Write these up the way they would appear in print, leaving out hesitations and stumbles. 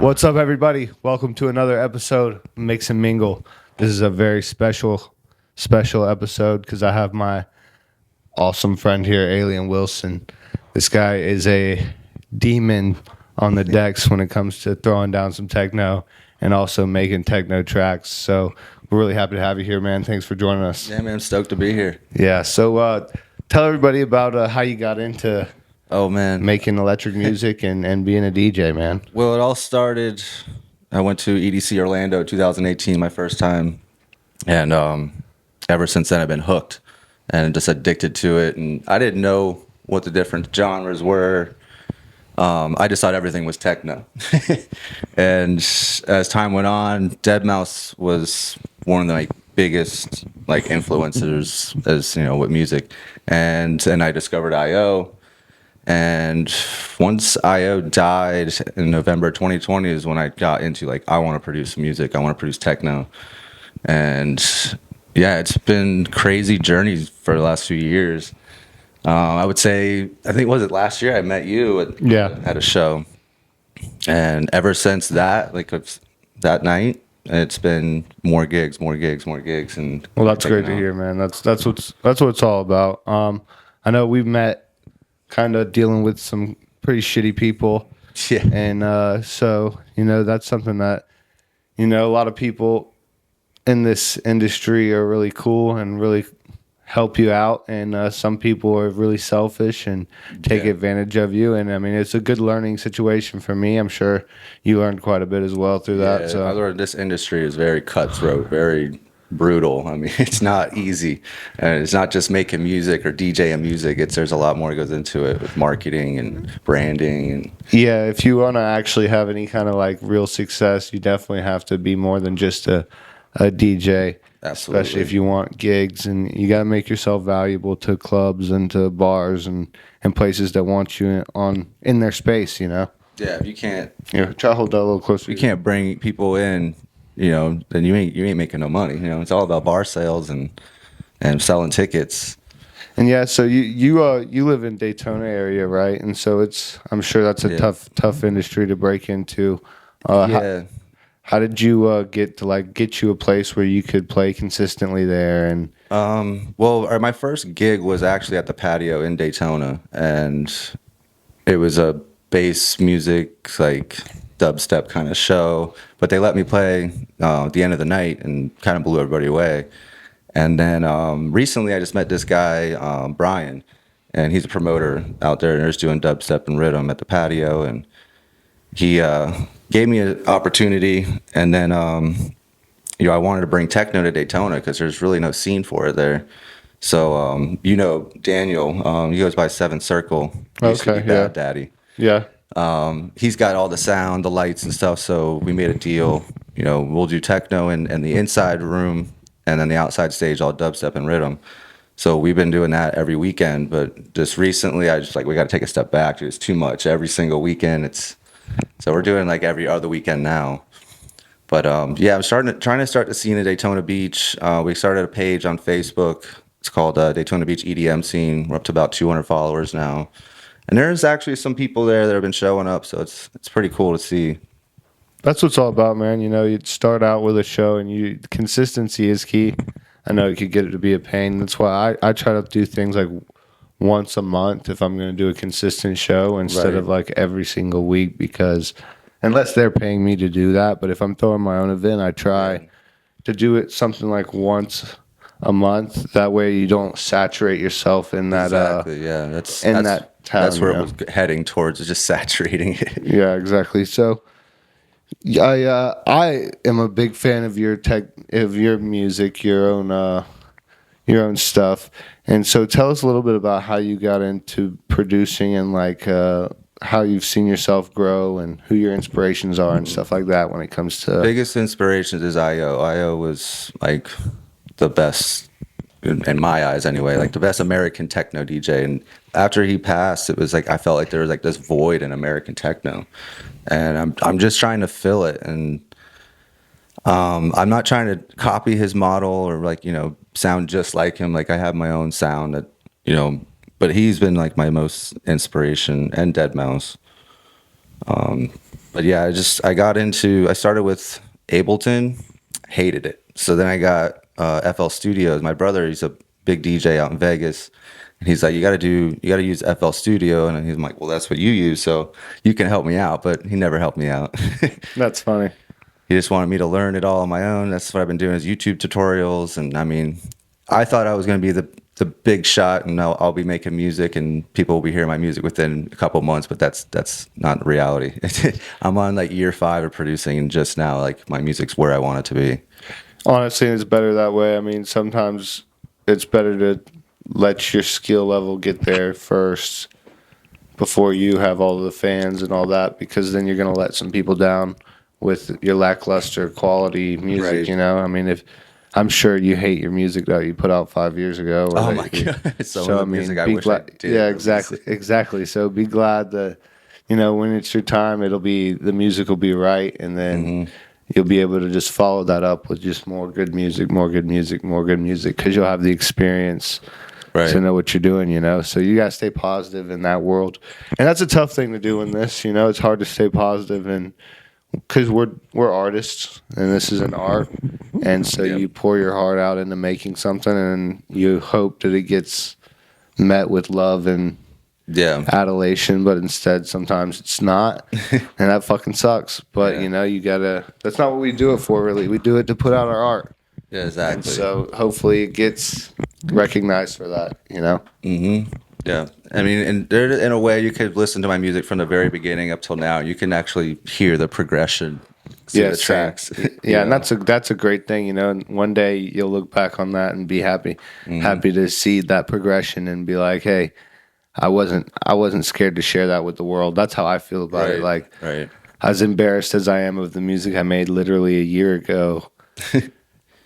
What's up, everybody? Welcome to another episode of Mix and Mingle. This is a very special episode because I have my awesome friend here, Alien Wilson. This guy is a demon on the decks when it comes to throwing down some techno and also making techno tracks. So we're really happy to have you here, man. Thanks for joining us. Yeah, man, I'm stoked to be here. Yeah, so tell everybody about how you got into making electric music and being a DJ, man. Well, it all started, I went to EDC Orlando 2018, my first time. And ever since then, I've been hooked and just addicted to it. And I didn't know what the different genres were. I just thought everything was techno. And as time went on, Deadmau5 was one of the biggest influencers as with music. And then I discovered IO. And once IO died in November 2020 is when I got into I want to produce music. I want to produce techno. And yeah, it's been crazy journeys for the last few years. I would say, I think, was it last year I met you at a show. And ever since that, that night, it's been more gigs. And well, that's great to hear, man. That's what it's all about. I know we've met kind of dealing with some pretty shitty people. Yeah. And so, that's something that, a lot of people in this industry are really cool and really help you out. And some people are really selfish and take advantage of you. And I mean, it's a good learning situation for me. I'm sure you learned quite a bit as well through that. So I learned this industry is very cutthroat, very brutal. I mean, it's not easy, and it's not just making music or DJing music. There's a lot more that goes into it with marketing and branding. And yeah, if you want to actually have any kind of real success, you definitely have to be more than just a DJ. Absolutely. Especially if you want gigs, and you got to make yourself valuable to clubs and to bars and places that want you in their space. Yeah, if you can't, try to hold that a little closer. You can't bring people in. Then you ain't making no money. It's all about bar sales and selling tickets. And yeah, so you live in Daytona area, right? And so I'm sure that's a tough industry to break into. Yeah. How did you get you a place where you could play consistently there? And my first gig was actually at the patio in Daytona, and it was a bass music dubstep kind of show, but they let me play at the end of the night and kind of blew everybody away. And then recently I just met this guy, Brian, and he's a promoter out there and he's doing dubstep and rhythm at the patio, and he gave me an opportunity. And then I wanted to bring techno to Daytona because there's really no scene for it there. So Daniel, he goes by Seventh Circle. He used to be Bad Daddy. Yeah. He's got all the sound, the lights and stuff, so we made a deal. We'll do techno in the inside room, and then the outside stage, all dubstep and rhythm. So we've been doing that every weekend, but just recently I just we got to take a step back. It's too much. Every single weekend, so we're doing every other weekend now. But I'm trying to start the scene at Daytona Beach. We started a page on Facebook. It's called Daytona Beach EDM Scene. We're up to about 200 followers now. And there's actually some people there that have been showing up, so it's pretty cool to see. That's what it's all about, man. You start out with a show, and consistency is key. I know it could get it to be a pain. That's why I try to do things once a month if I'm going to do a consistent show instead of every single week, because unless they're paying me to do that. But if I'm throwing my own event, I try to do it something once a month. That way you don't saturate yourself in that. Exactly. That's where it was heading towards, is just saturating it. Yeah, exactly. So I am a big fan of your music, your own stuff. And so tell us a little bit about how you got into producing and how you've seen yourself grow and who your inspirations are and stuff like that when it comes to... Biggest inspirations is IO. IO was the best, in my eyes anyway, the best American techno DJ. And after he passed, it was I felt there was this void in American techno, and I'm just trying to fill it. And I'm not trying to copy his model or sound just like him. I have my own sound that but he's been my most inspiration, and Deadmau5. But yeah, I started with Ableton, hated it. So then I got FL Studios. My brother, he's a big DJ out in Vegas. And he's like, you got to use FL Studio. And he's like, well, that's what you use. So you can help me out. But he never helped me out. That's funny. He just wanted me to learn it all on my own. That's what I've been doing is YouTube tutorials. And I mean, I thought I was going to be the big shot and I'll be making music and people will be hearing my music within a couple of months, but that's not reality. I'm on like year 5 of producing and just now like my music's where I want it to be. Honestly, it's better that way. I mean, sometimes it's better to let your skill level get there first before you have all the fans and all that, because then you're going to let some people down with your lackluster quality music, Right. you know? I mean, if I'm sure you hate your music that you put out 5 years ago. Or Oh that my you- God. So, Some of I the mean, music I be wish glad. I did Yeah, release. exactly. So be glad that, you know, when it's your time, the music will be right. And then you'll be able to just follow that up with just more good music, more good music, more good music, because you'll have the experience Right. to know what you're doing, you know? So you got to stay positive in that world. And that's a tough thing to do in this, you know? It's hard to stay positive and because we're artists and this is an art, and so Yep. you pour your heart out into making something and you hope that it gets met with love and Yeah. adulation, but instead sometimes it's not, and that fucking sucks. But Yeah. you know, you gotta, that's not what we do it for, really. We do it to put out our art, Yeah, and exactly. so hopefully it gets recognized for that, you know. Yeah. I mean, and there, in a way, you could listen to my music from the very beginning up till now. You can actually hear the progression, see the same. tracks. you Yeah, and know? that's a great thing, you know. And one day you'll look back on that and be happy, happy to see that progression and be like, hey, I wasn't scared to share that with the world. That's how I feel about it. Right, Like, right. as embarrassed as I am of the music I made literally a year ago,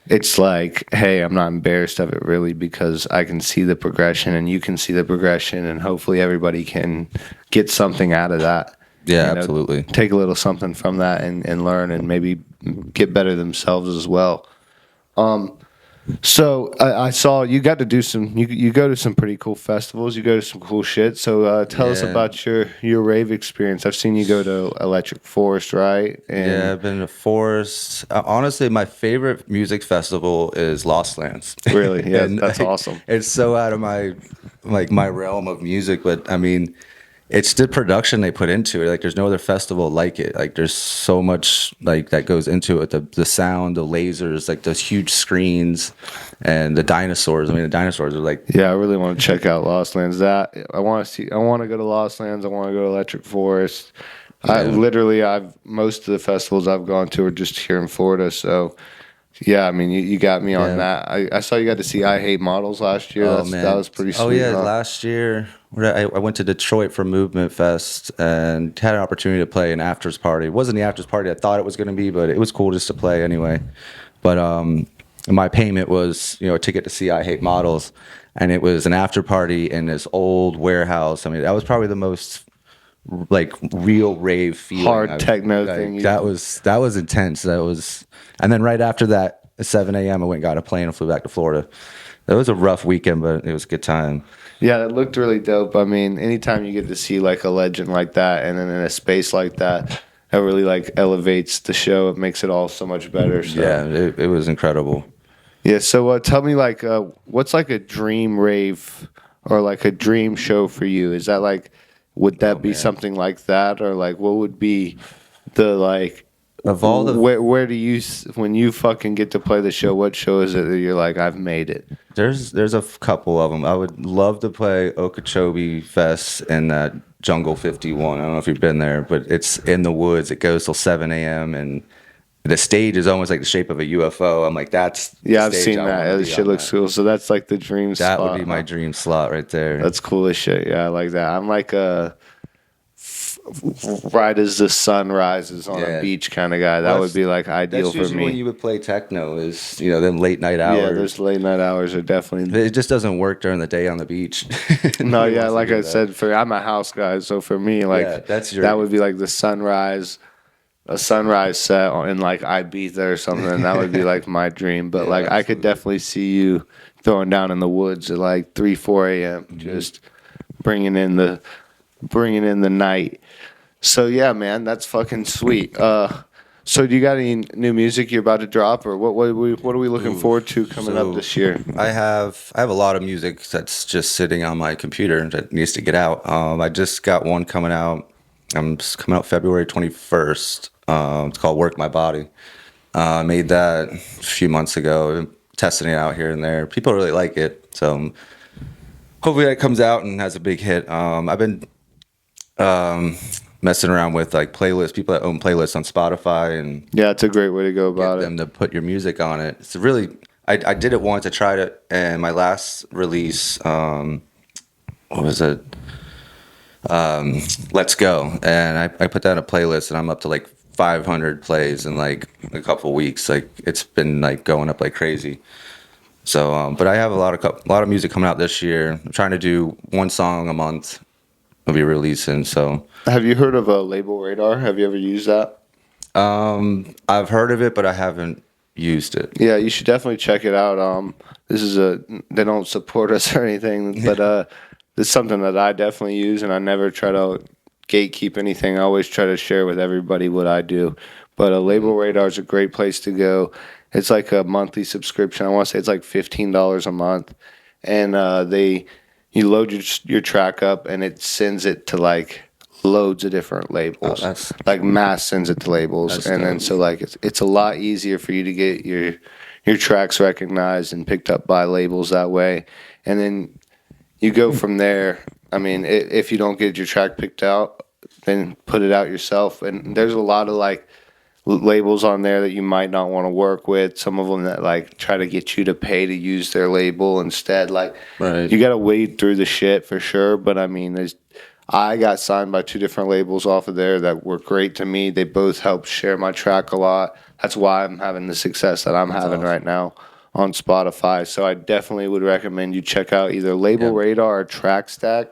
it's like, hey, I'm not embarrassed of it really, because I can see the progression and you can see the progression, and hopefully everybody can get something out of that. Yeah, You know, absolutely. take a little something from that and learn and maybe get better themselves as well. So I saw you got to do some. You go to some pretty cool festivals. You go to some cool shit. So tell us Yeah. about your rave experience. I've seen you go to Electric Forest, right? Yeah, I've been to Forest. Honestly, my favorite music festival is Lost Lands. Really, yeah, And, that's like, awesome. It's so out of my realm of music, but I mean, it's the production they put into it. Like, there's no other festival like it. Like, there's so much like that goes into it. The sound, the lasers, like those huge screens, and the dinosaurs. I mean, the dinosaurs are like Yeah, I really want to check out Lost Lands. That I want to see. I want to go to Lost Lands. I want to go to Electric Forest. I've most of the festivals I've gone to are just here in Florida. So yeah, I mean, you got me on Yeah. that. I saw you got to see I Hate Models last year. That was pretty sweet. Oh yeah, huh? last year I went to Detroit for Movement Fest and had an opportunity to play an afters party. It wasn't the afters party I thought it was going to be, but it was cool just to play anyway. But my payment was a ticket to see I Hate Models, and it was an after party in this old warehouse. I mean, that was probably the most like real rave feeling. Hard techno thing. That was intense. And then right after that, at 7 a.m., I went and got a plane and flew back to Florida. That was a rough weekend, but it was a good time. Yeah, it looked really dope. I mean, anytime you get to see like a legend like that, and then in a space like that, that really like elevates the show. It makes it all so much better. So. Yeah, it was incredible. Yeah. So tell me, like, what's like a dream rave or like a dream show for you? Is that like, would that be man. something like that, or like, what would be the like? Of all the where do you when you fucking get to play the show? What show is it that you're like, I've made it? There's a couple of them. I would love to play Okeechobee Fest in that Jungle 51. I don't know if you've been there, but it's in the woods. It goes till 7 a.m. and the stage is almost like the shape of a UFO. I'm like, that's the Yeah, I've stage seen I that. wanna Yeah, be this shit on looks that. cool. So that's like the dream That spot. would be my huh? dream slot right there. That's cool as shit. Yeah, I like that. I'm like a right as the sun rises on a Yeah. beach kind of guy. That Well, would be like ideal That's for usually me. when you would play techno is, them late night hours. Yeah, those late night hours are definitely. It just doesn't work during the day on the beach. No, Nobody yeah, wants to like do I that. said, I'm a house guy, so for me, like Yeah, that's your- that would be like the sunrise, a sunrise set in like Ibiza or something. That would be like my dream. But Yeah, like I could absolutely. definitely see you throwing down in the woods at like 3, 4 a.m. Mm-hmm. Just bringing in the night. So yeah, man, that's fucking sweet. So do you got any new music you're about to drop, or what are we looking Ooh, forward to coming up so this year? I have a lot of music that's just sitting on my computer that needs to get out. I just got one coming out. It's coming out February 21st. It's called "Work My Body." I made that a few months ago, testing it out here and there. People really like it, so hopefully that comes out and has a big hit. I've been messing around with like playlists, people that own playlists on Spotify, and Yeah, it's a great way to go get about it. them to put your music on it. It's really, I did it once. I tried it, and my last release, what was it? Let's Go, and I put that in a playlist, and I'm up to like 500 plays in like a couple weeks. Like it's been like going up like crazy. So, but I have a lot of music coming out this year. I'm trying to do one song a month. I'll be releasing. So, Have you heard of a Label Radar? Have you ever used that? I've heard of it, but I haven't used it. Yeah, you should definitely check it out. This is they don't support us or anything, but it's something that I definitely use, and I never try to gatekeep anything. I always try to share with everybody what I do. But a Label Radar is a great place to go. It's like a monthly subscription. I want to say it's like $15 a month, and they you load your track up, and it sends it to like loads of different labels. That's Like Mass sends it to labels, that's and then dope. so like it's a lot easier for you to get your tracks recognized and picked up by labels that way, and then you go from there. I mean, if you don't get your track picked out, then put it out yourself. And there's a lot of like labels on there that you might not want to work with. Some of them that like try to get you to pay to use their label instead. Like Right. you got to wade through the shit for sure. But I mean, I got signed by two different labels off of there that were great to me. They both helped share my track a lot. That's why I'm having the success that I'm having awesome. right now on Spotify. So I definitely would recommend you check out either Label Yeah. Radar or Track Stack.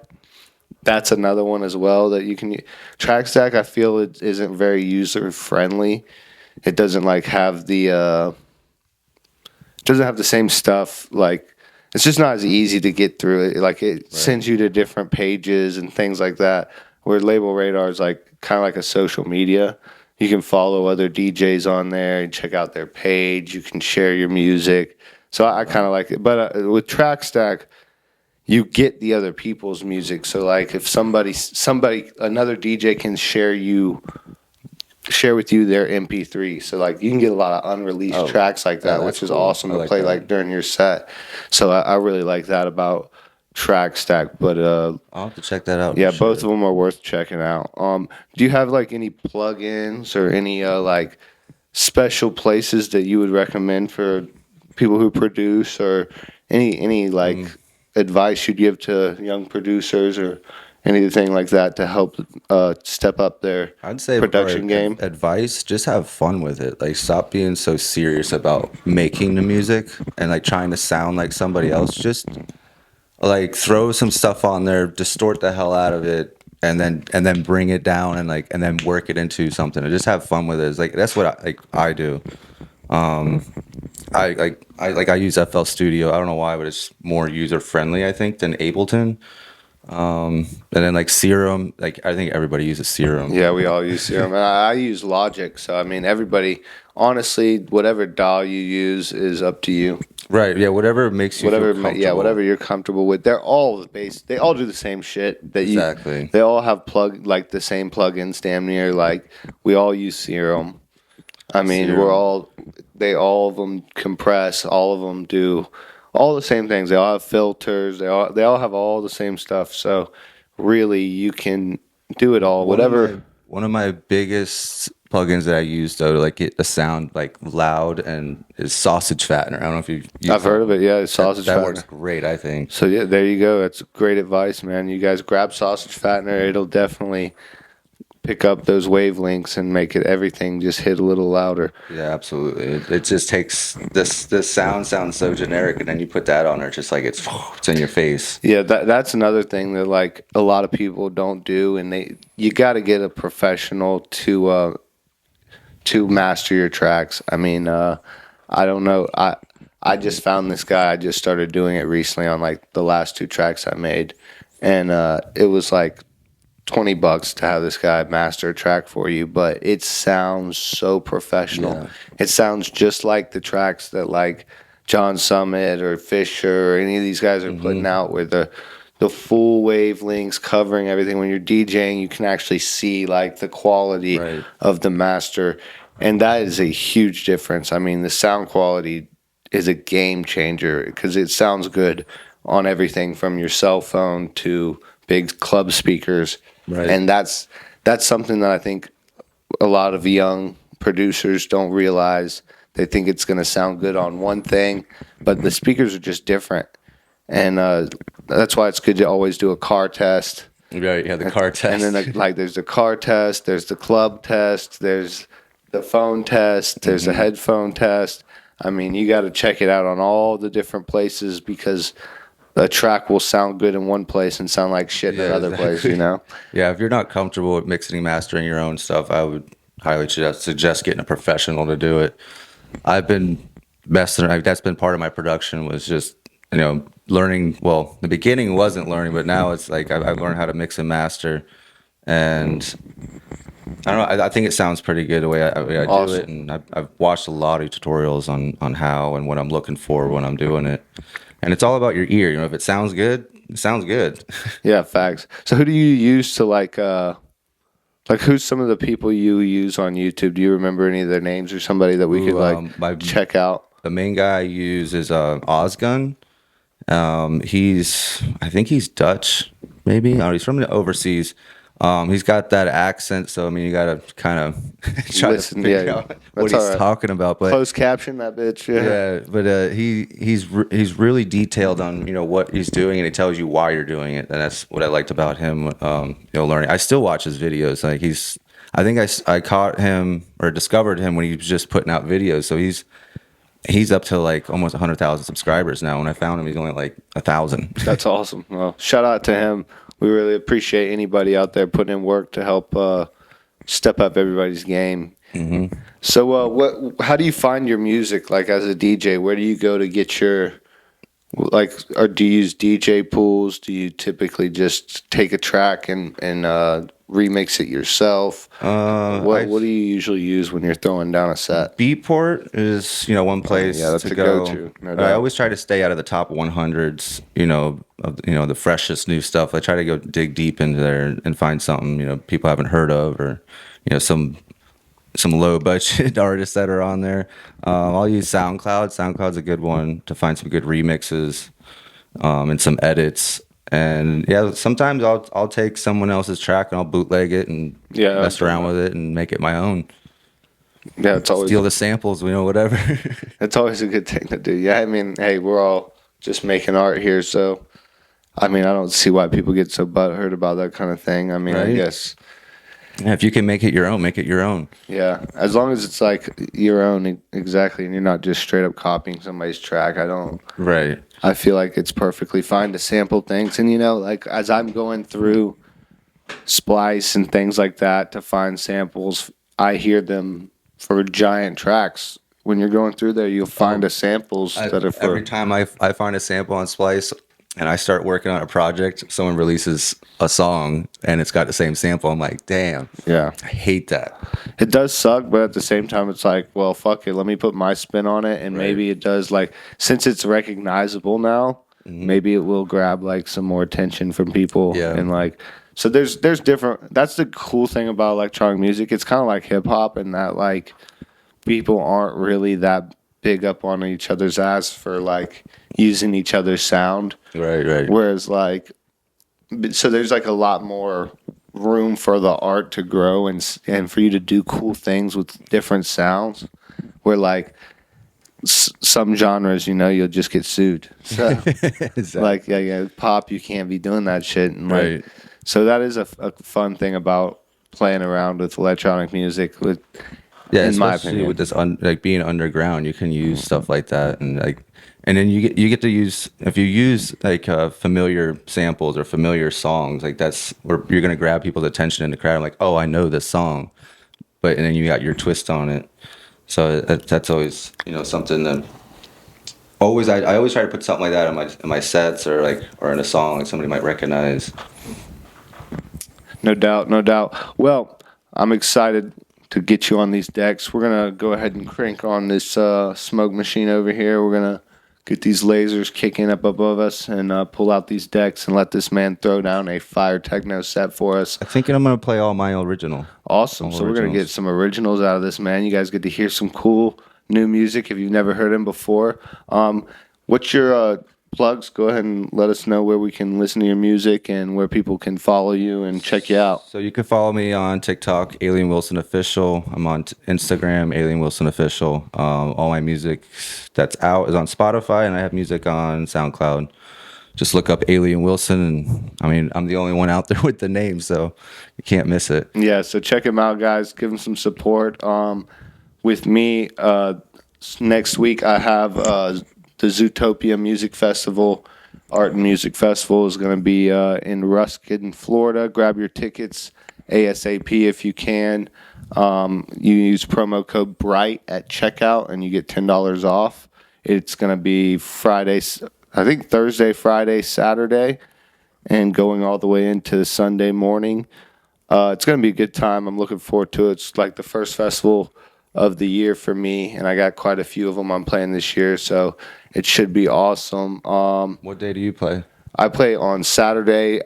That's another one as well that you can. Track Stack, I feel it isn't very user friendly. It doesn't like have the doesn't have the same stuff. Like it's just not as easy to get through it. Like it sends you to different pages and things like that. Where Label Radar is like kind of like a social media. You can follow other DJs on there and check out their page. You can share your music. So I kind of like it. But with Track Stack, you get the other people's music. So like if somebody another DJ can share with you their MP3. So like you can get a lot of unreleased Oh, tracks like yeah, that, that's which is cool. awesome I to like play that. like during your set. So I really like that about Track Stack. But I'll have to check that out. yeah, for both sure. of them are worth checking out. Do you have like any plugins or any like special places that you would recommend for people who produce, or any like advice you'd give to young producers or anything like that to help step up their I'd say production for game? advice, just have fun with it. Like stop being so serious about making the music and like trying to sound like somebody else. Just like throw some stuff on there, distort the hell out of it, and then bring it down and then work it into something. And just have fun with it. It's like that's what I do. I use FL Studio. I don't know why, but it's more user friendly, I think, than Ableton. And then like Serum, like I think everybody uses Serum. Yeah, we all use Serum. And I use Logic, so I mean, everybody. Honestly, whatever DAW you use is up to you. Right. Yeah. Whatever makes you Whatever, feel comfortable. yeah, whatever you're comfortable with. They're all based. They all do the same shit. That you. Exactly. They all have like the same plugins, damn near. Like we all use Serum. I mean, Serum. They all of them compress. All of them do all the same things. They all have filters. They all have all the same stuff. So really, you can do it all. Whatever. One of my biggest plugins that I use though to like get the sound like loud and is Sausage Fattener. I don't know if you've used I've heard of it. Yeah, it's sausage that fattener. works great, I think. So yeah, there you go. That's great advice, man. You guys grab sausage fattener. It'll definitely pick up those wavelengths and make it everything just hit a little louder. Yeah, absolutely. It just takes this sound sounds so generic, and then you put that on there, just like it's in your face. Yeah, that's another thing that like a lot of people don't do, and you got to get a professional to master your tracks. I mean, I don't know. I just found this guy. I just started doing it recently on like the last two tracks I made, and it was like $20 to have this guy master a track for you, but it sounds so professional. Yeah. It sounds just like the tracks that like John Summit or Fisher or any of these guys are putting out, where the full wavelengths covering everything. When you're DJing, you can actually see like the quality Right. of the master, and that is a huge difference. I mean, the sound quality is a game changer because it sounds good on everything from your cell phone to big club speakers. Right. And that's something that I think a lot of young producers don't realize. They think it's going to sound good on one thing, but the speakers are just different. And that's why it's good to always do a car test. Right, yeah, the car test. And then like there's the car test, there's the club test, there's the phone test, there's the headphone test. I mean, you got to check it out on all the different places, because a track will sound good in one place and sound like shit in another place, you know? Yeah, if you're not comfortable with mixing and mastering your own stuff, I would highly suggest getting a professional to do it. I've been messing, like, that's been part of my production, was just, learning. Well, the beginning wasn't learning, but now it's like I've learned how to mix and master. And I don't know, I think it sounds pretty good the way I do it. And I've watched a lot of tutorials on how and what I'm looking for when I'm doing it. And it's all about your ear. If it sounds good, it sounds good. Yeah, facts. So who do you use to like who's some of the people you use on YouTube? Do you remember any of their names, or somebody that we could check out? The main guy I use is Ozgun. I think he's Dutch, maybe. Oh, he's from the overseas. He's got that accent, so I mean, you gotta kind of try Listen, to figure out what he's talking about. But closed caption that bitch. yeah, but he's really detailed on what he's doing, and he tells you why you're doing it, and that's what I liked about him. Learning. I still watch his videos. Like I think I caught him or discovered him when he was just putting out videos. So he's up to like almost 100,000 subscribers now. When I found him, he's only like 1,000. That's awesome. Well, shout out to him. We really appreciate anybody out there putting in work to help step up everybody's game. Mm-hmm. So, how do you find your music? Like as a DJ, where do you go to get your or do you use DJ pools? Do you typically just take a track and remix it yourself? What do you usually use when you're throwing down a set? Beatport is one place. Yeah, that's to a go. go-to. No I doubt. always try to stay out of the top 100s. Of the freshest new stuff. I try to go dig deep into there and find something people haven't heard of, or some low budget artists that are on there. I'll use SoundCloud. SoundCloud's a good one to find some good remixes and some edits. And yeah, sometimes I'll take someone else's track and I'll bootleg it and mess around with it and make it my own. Yeah, it's always steal the samples, whatever. It's always a good thing to do. Yeah, I mean, hey, we're all just making art here, so I mean, I don't see why people get so butthurt about that kind of thing. I mean, right? I guess. Yeah, if you can make it your own, make it your own. Yeah, as long as it's like your own, exactly, and you're not just straight up copying somebody's track. Right. I feel like it's perfectly fine to sample things, and like as I'm going through Splice and things like that to find samples, I hear them for giant tracks. When you're going through there, you'll find samples that are for. Every time I find a sample on Splice and I start working on a project, someone releases a song and it's got the same sample. I'm like, damn. Yeah. I hate that. It does suck, but at the same time, it's like, well, fuck it. Let me put my spin on it. And maybe it does, like, since it's recognizable now, maybe it will grab, like, some more attention from people. Yeah. And, like, so there's different. That's the cool thing about electronic music. It's kind of like hip hop in that, like, people aren't really that big up on each other's ass for, like, using each other's sound. Right. Whereas, like, so there's, like, a lot more room for the art to grow and for you to do cool things with different sounds, where, like, some genres, you'll just get sued. So, exactly. Like, yeah, pop, you can't be doing that shit. And, like, right. So that is a fun thing about playing around with electronic music. In my opinion, with this being underground, you can use stuff like that, and then you get to use, if you use like familiar samples or familiar songs, like that's where you're gonna grab people's attention in the crowd. Like, oh, I know this song, and then you got your twist on it. So that's always something that I always try to put something like that in my sets or in a song like somebody might recognize. No doubt, no doubt. Well, I'm excited to get you on these decks. We're going to go ahead and crank on this smoke machine over here. We're going to get these lasers kicking up above us and pull out these decks and let this man throw down a fire techno set for us. I think I'm going to play all my original. Awesome. So we're going to get some originals out of this, man. You guys get to hear some cool new music if you've never heard him before. What's your plugs? Go ahead and let us know where we can listen to your music and where people can follow you and check you out. So you can follow me on TikTok, Alien Wilson Official. I'm on Instagram, Alien Wilson Official. All my music that's out is on Spotify, and I have music on SoundCloud. Just look up Alien Wilson, and I mean, I'm the only one out there with the name, so you can't miss it. Yeah, so check him out, guys. Give him some support. With me, next week I have the Zootopia Music Festival, Art and Music Festival is going to be in Ruskin, Florida. Grab your tickets ASAP if you can. You use promo code BRIGHT at checkout and you get $10 off. It's going to be Friday, I think Thursday, Friday, Saturday, and going all the way into Sunday morning. It's going to be a good time. I'm looking forward to it. It's like the first festival of the year for me, and I got quite a few of them I'm playing this year, so it should be awesome. What day do you play? I play on Saturday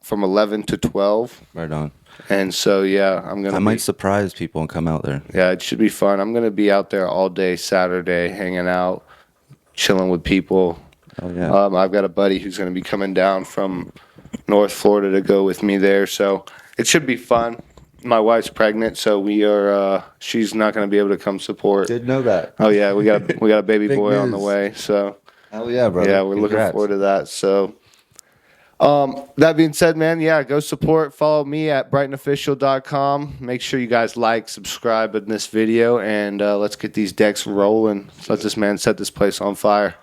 from 11 to 12. Right on. And so, yeah, I might surprise people and come out there. Yeah, it should be fun. I'm going to be out there all day Saturday, hanging out, chilling with people. Oh, yeah. I've got a buddy who's going to be coming down from North Florida to go with me there, so it should be fun. My wife's pregnant, so she's not going to be able to come support. Did know that. Oh yeah, we got a baby boy news. on the way. So hell yeah, brother. Yeah, we're looking forward to that. So that being said, man, yeah, go support. Follow me at brightonofficial.com. Make sure you guys like, subscribe in this video, and let's get these decks rolling. Let this man set this place on fire.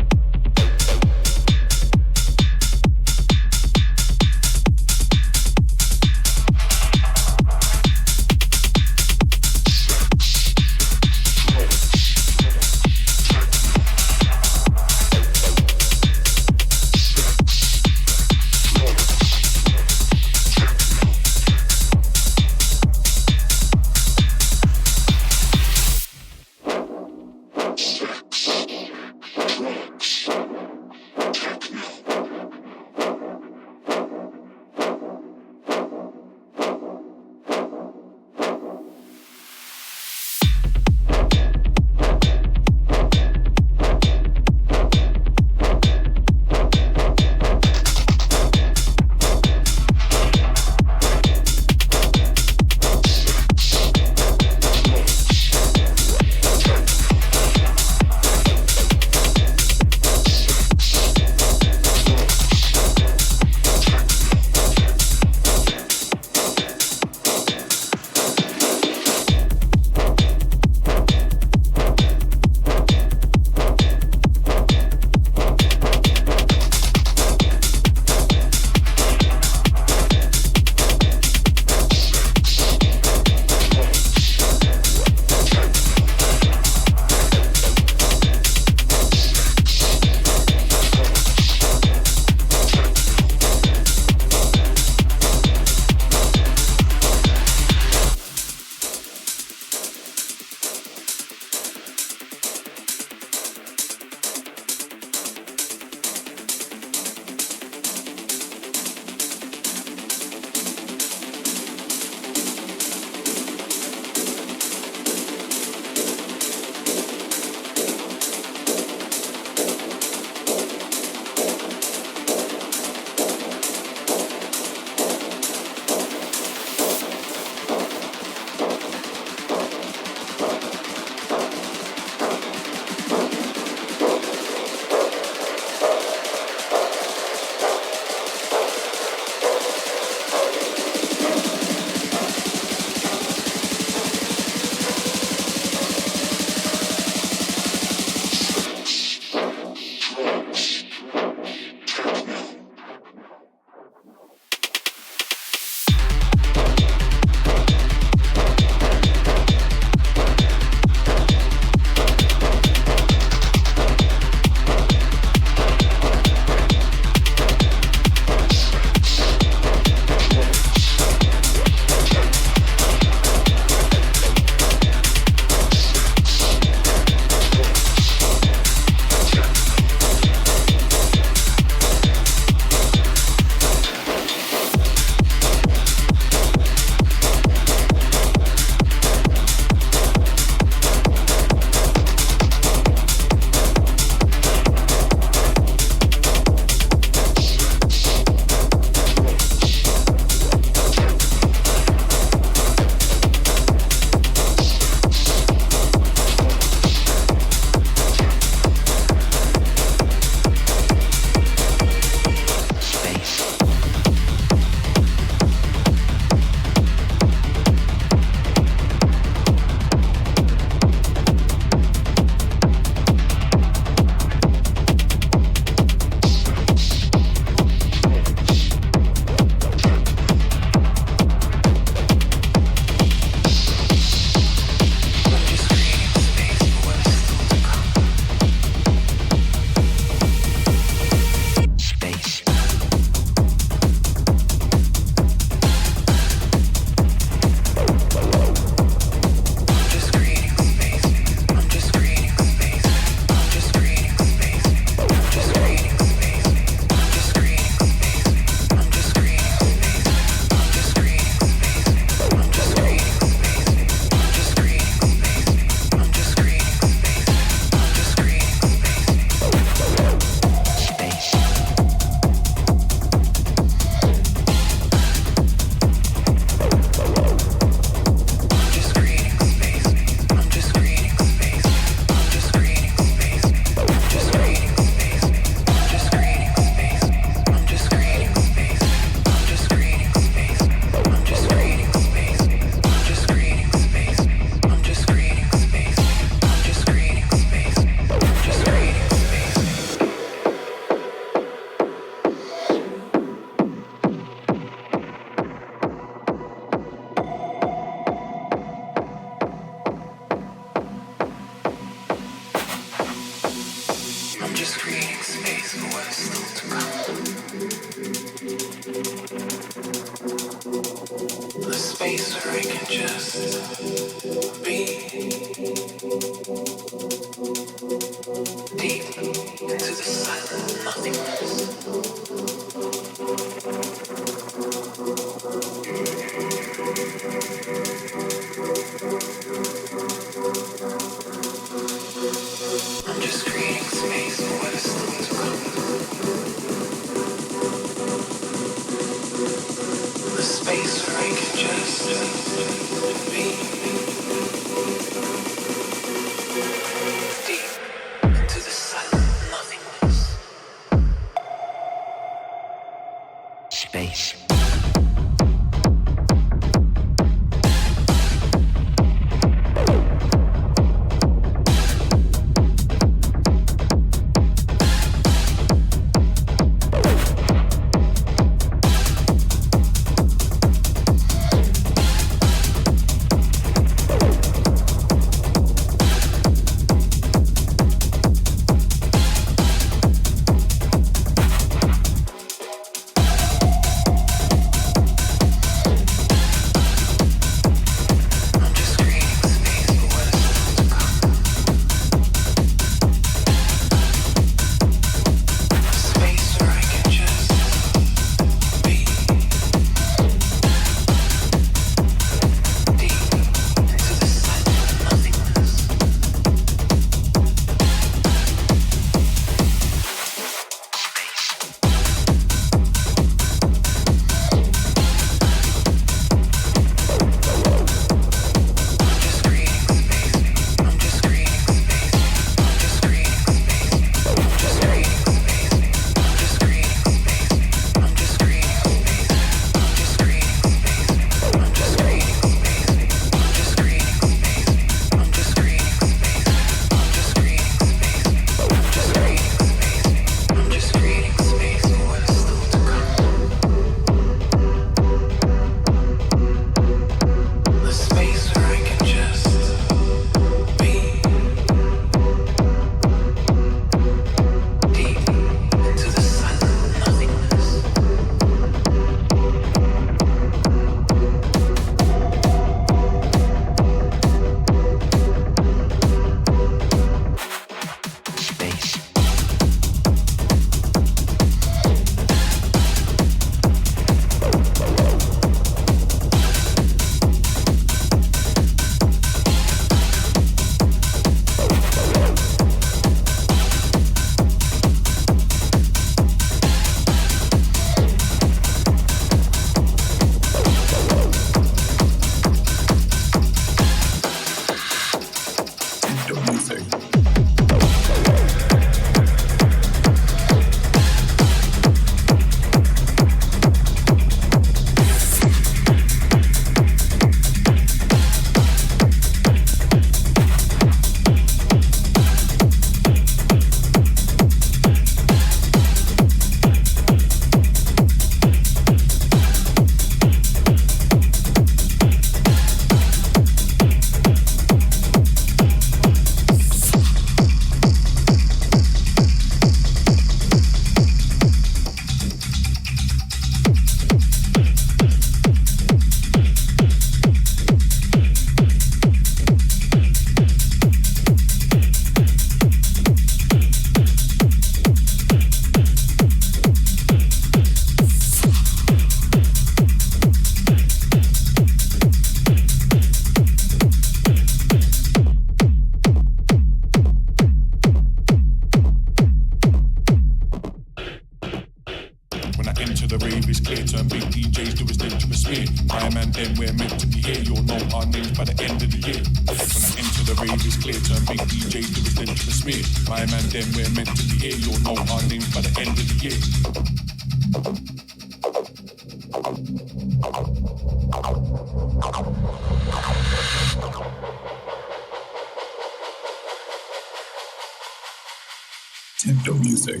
Techno music.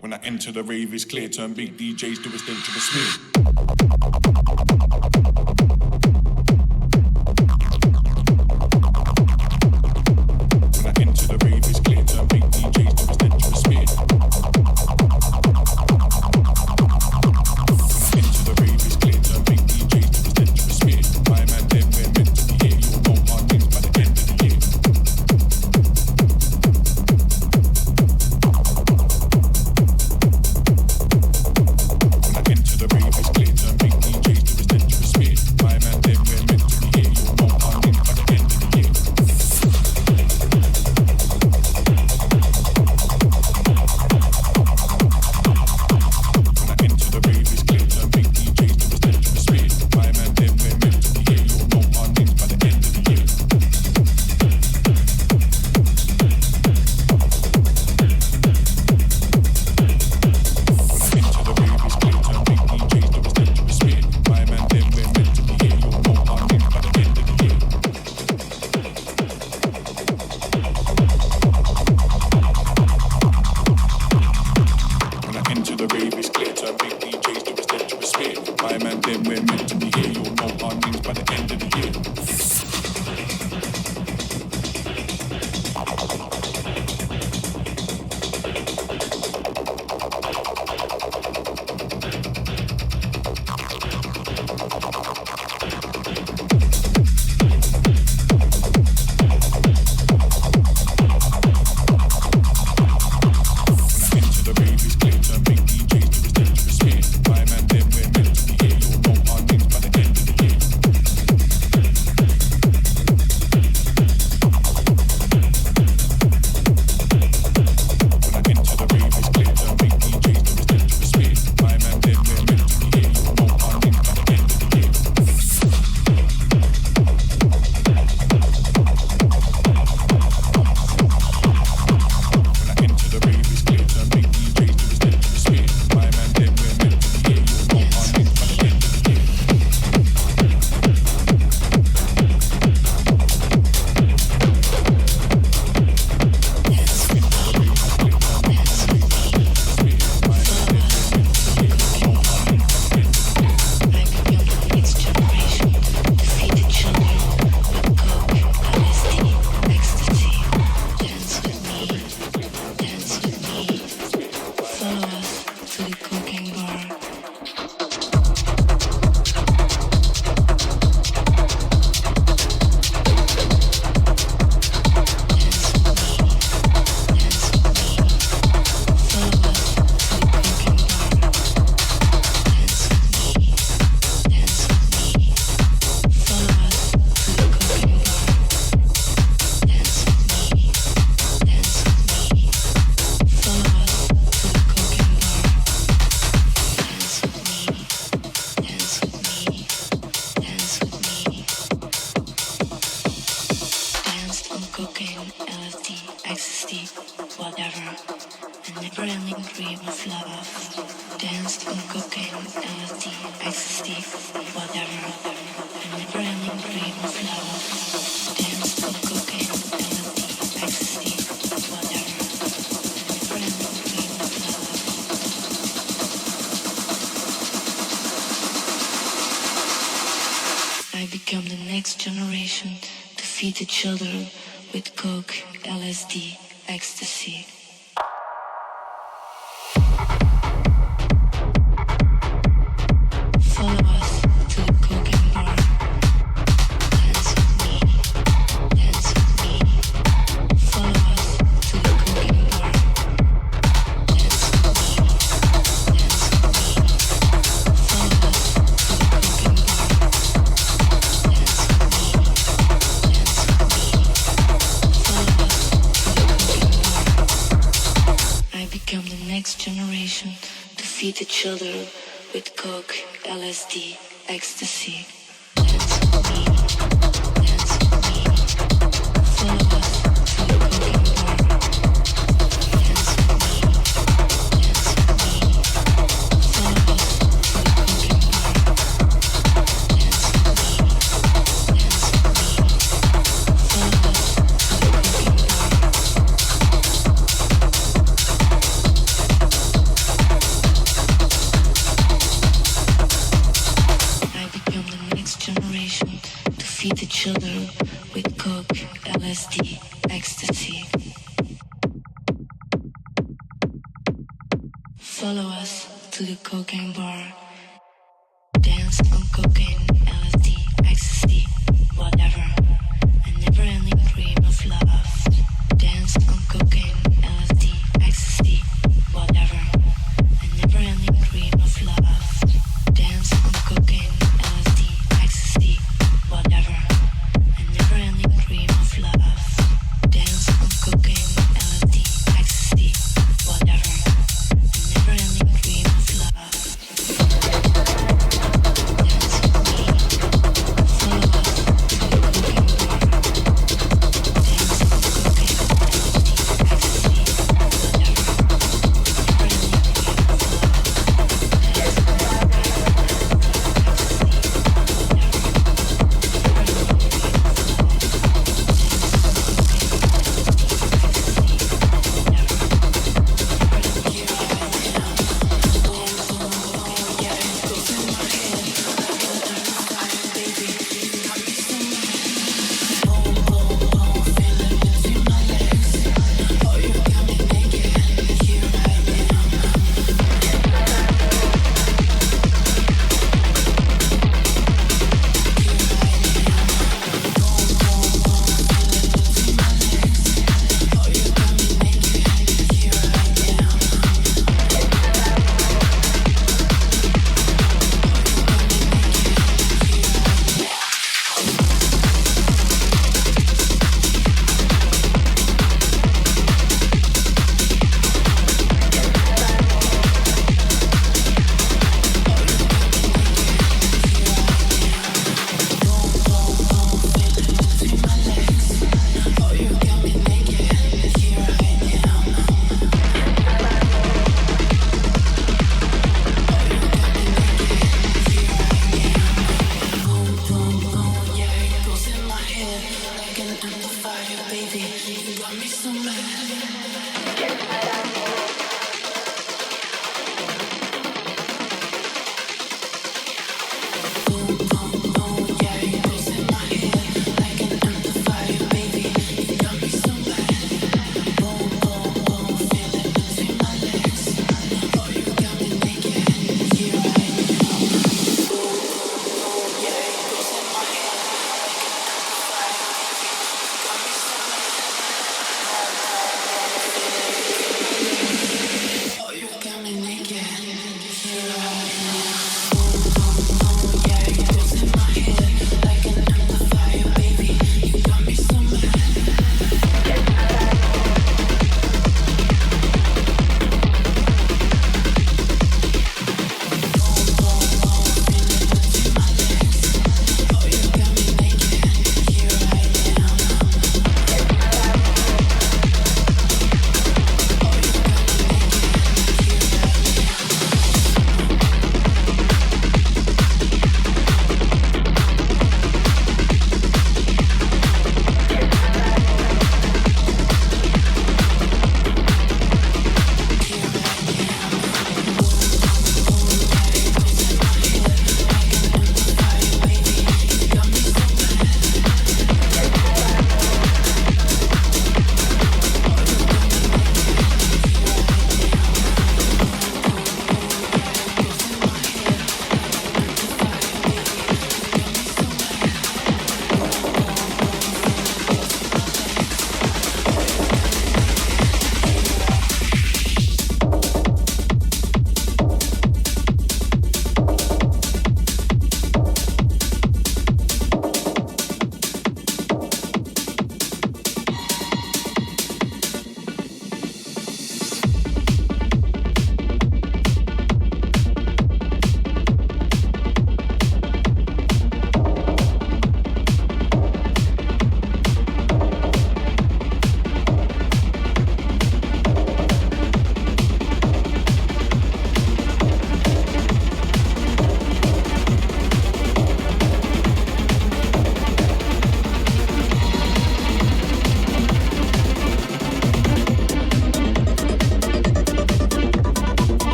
When I enter the rave, it's clear, turn big DJs do a dangerous smear. then we're meant to be here. You'll know our names by the end of the year. Children with coke, LSD, ecstasy. Follow us to the cocaine bar. Dance with me, dance with me. Follow us to the cocaine bar. Dance with me, dance with me. Follow us to the cocaine bar. Dance with me, dance with me. Follow us to the cocaine bar. I become the next generation to feed the children with coke, LSD, ecstasy. Dance with me, dance with me. Follow us to the cocaine bar. Dance with me, dance with me. Follow us to the cocaine bar. Dance with me, dance with me. Follow us to the cocaine bar. Generation to feed the children with coke, LSD, ecstasy. Follow us to the cocaine bar. Dance on cocaine, LSD, ecstasy, whatever. A never-ending dream of love. Dance on cocaine, LSD, ecstasy, whatever. A never-ending dream of love. Dance on cocaine, LSD, ecstasy, whatever. A never-ending dream of love. Dance on cocaine, LSD, ecstasy, whatever. A never-ending dream of love. Dance with me. Follow us to the cocaine bar. Dance on cocaine, LSD, ecstasy.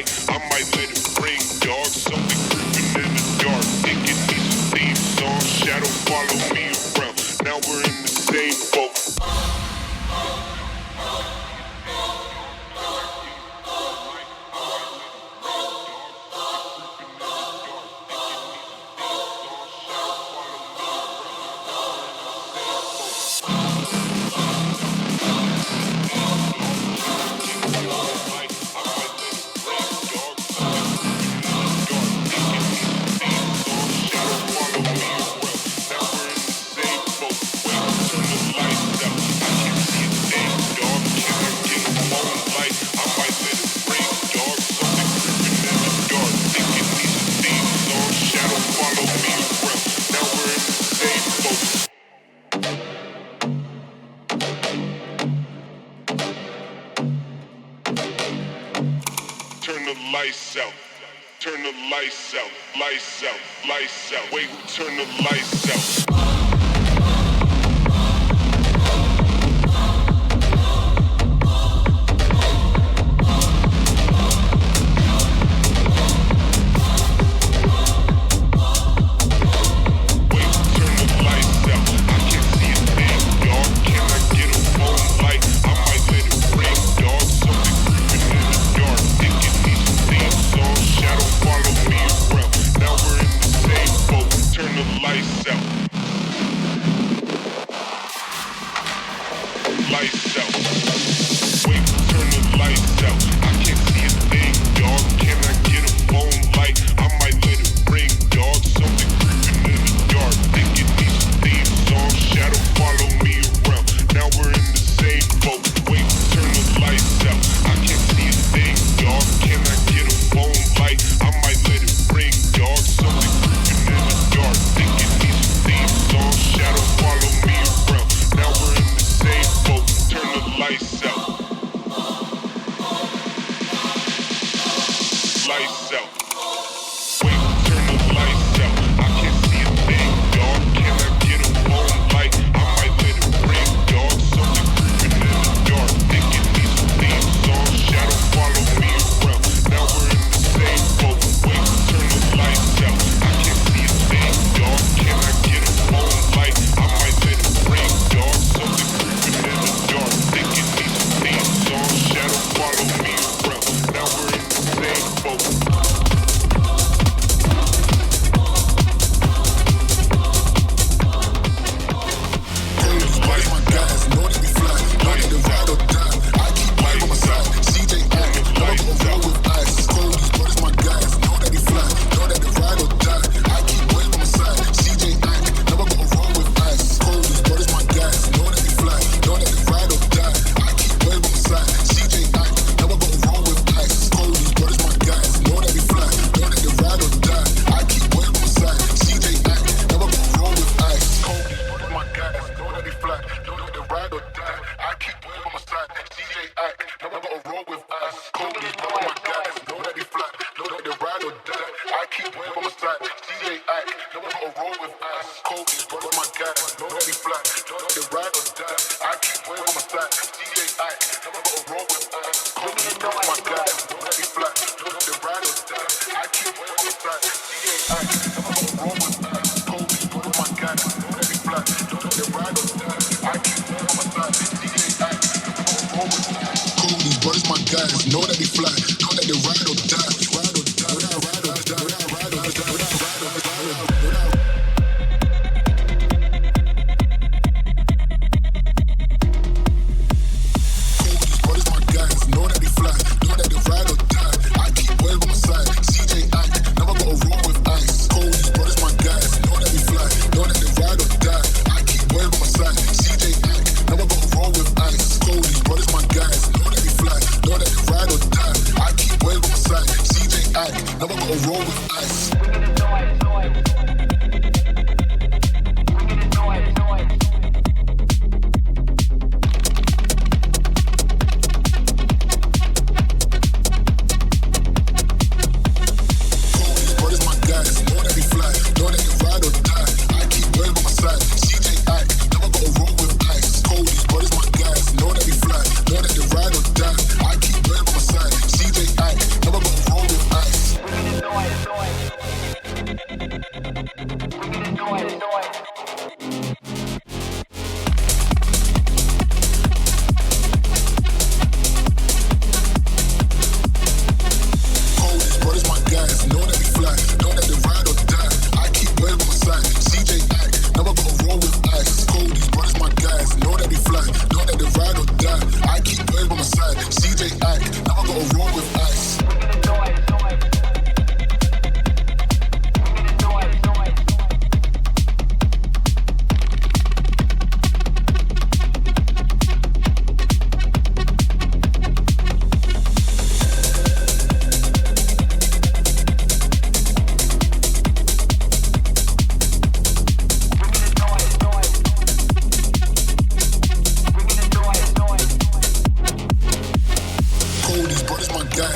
light, I might let it ring, dog. Something creeping in the dark, thinking these theme songs. Shadow follow me around. Now we're in the same boat. Lights out, turn the lights out, lights out, lights out. Wait, turn the lights out.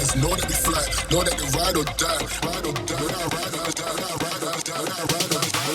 gas. Know that we fly, know that they ride or die. Ride or die, ride or die, ride or die, ride or die, ride or die.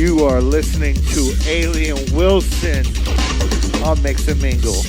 You are listening to Alien Wilson on Mix and Mingle.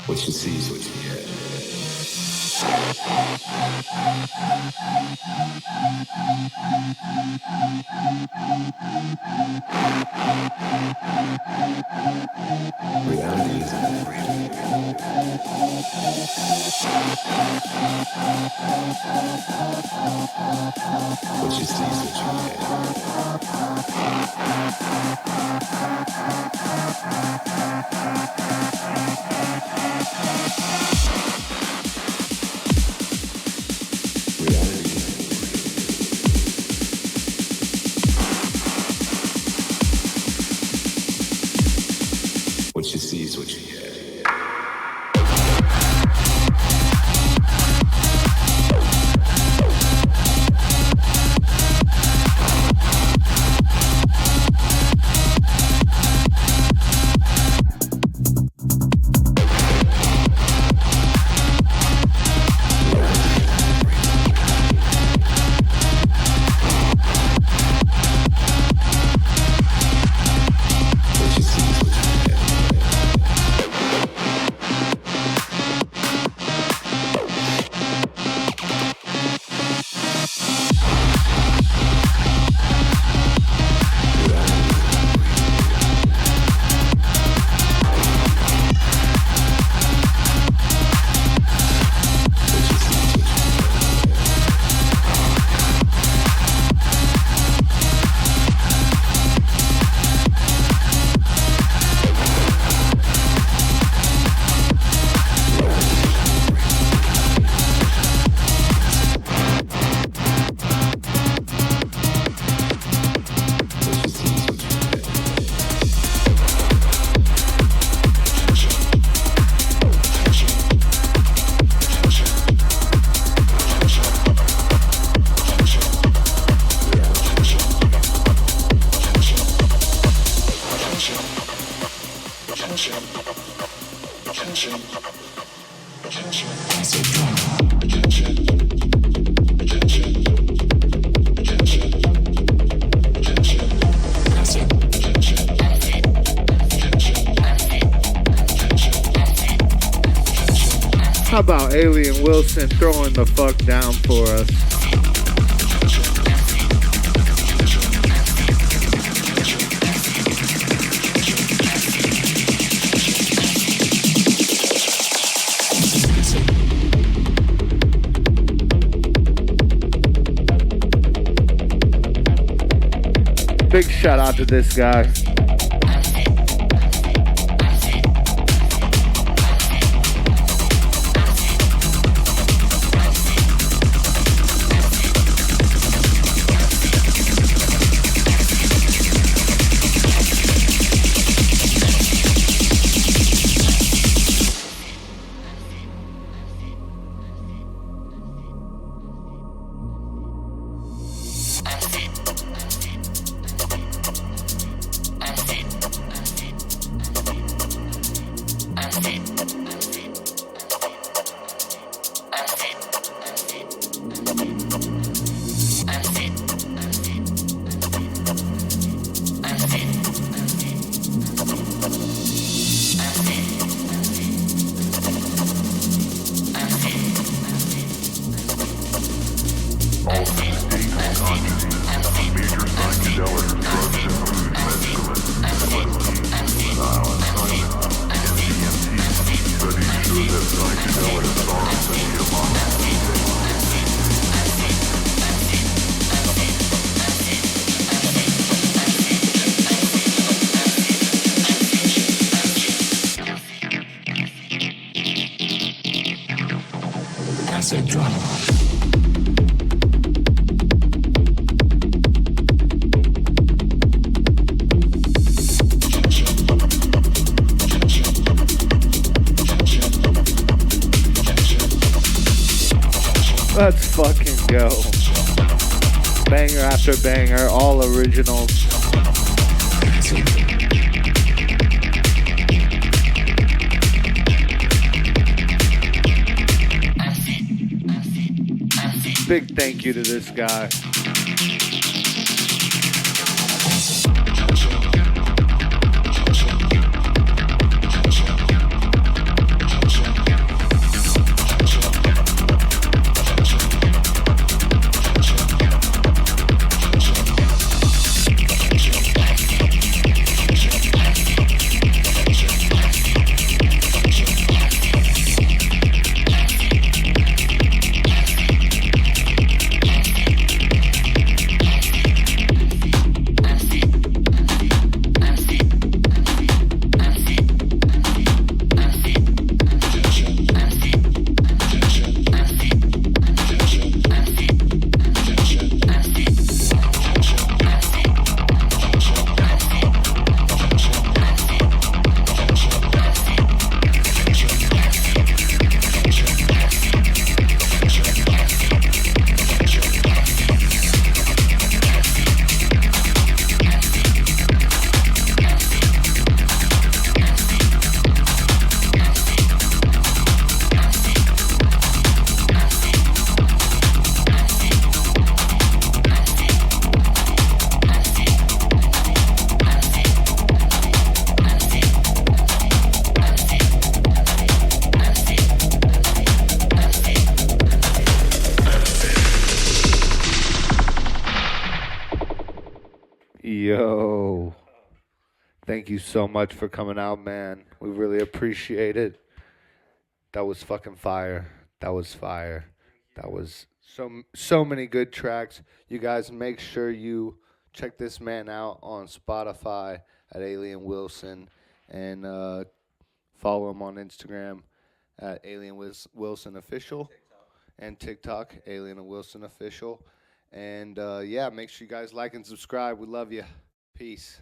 What you see is what you get. Reality isn't real. What you see is what you get. Reality isn't real. What you see is what you get. What you see is what you get. How about Alien Wilson throwing the fuck down for us? Big shout out to this guy. Let's fucking go. Banger after banger, all originals. Big thank you to this guy. Thank you so much for coming out, man. We really appreciate it. That was fucking fire. That was fire. That was so many good tracks. You guys make sure you check this man out on Spotify at Alien Wilson and follow him on Instagram at Alien Wilson Official and TikTok Alien Wilson Official. And yeah, make sure you guys like and subscribe. We love you. Peace.